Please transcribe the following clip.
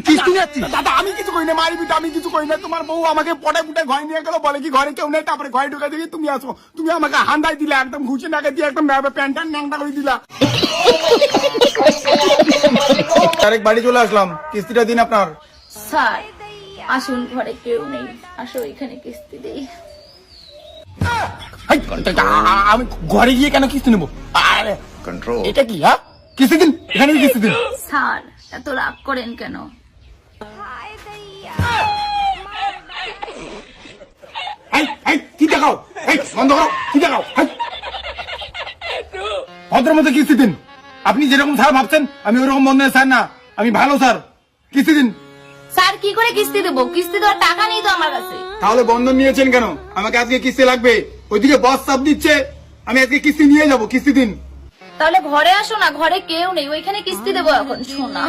কিস্তি নিচ্ছি দাদা আমি কিছু করি না, মারি পিটা আমি কিছু করি না। তোমার বউ আমাকে পটায় পুটায় ঘরে নিয়ে গেল, বলে কি ঘরে কেউ নেই, তারপরে ঘরে ঢুকে দেখি তুমি আসো, তুমি আমাকে হান্দাই দিলা, একদম ঘুষে নাকে দিয়ে একদম প্যান্ট ন্যাংটা করে দিলা। আরেক বাড়ি চলে আসলাম, কিস্তিটা দিন আপনার। স্যার আসুন, ঘরে কেউ নেই, আসো এখানে কিস্তি দেই। আমি ঘরে গিয়ে কেন কিস্তি নেবো? আরে এটা কি? হ্যাঁ কিস্তি দিন, এখানে কিস্তি দিন। স্যার এত রাগ করেন কেন? কি দেখাও, বন্ধ করো, কি দেখাও। ভদ্র মতো কিস্তি দিন। আপনি যেরকম স্যার ভাবছেন আমি ওরকম বন্ধ স্যার না, আমি ভালো স্যার, কিস্তি দিন। স্যার কি করে কিস্তি দেবো? কিস্তি দেওয়ার টাকা নেই তো আমার কাছে। তাহলে বন্ধন নিয়েছেন কেন? আমাকে আজকে কিস্তি লাগবে, ওইদিকে বস চাপ দিচ্ছে, আমি আজকে কিস্তি নিয়ে যাবো, কিস্তি দিন। তাহলে ঘরে আসো না, ঘরে কেউ নেই, ওইখানে কিস্তি দেবো এখন। শোনা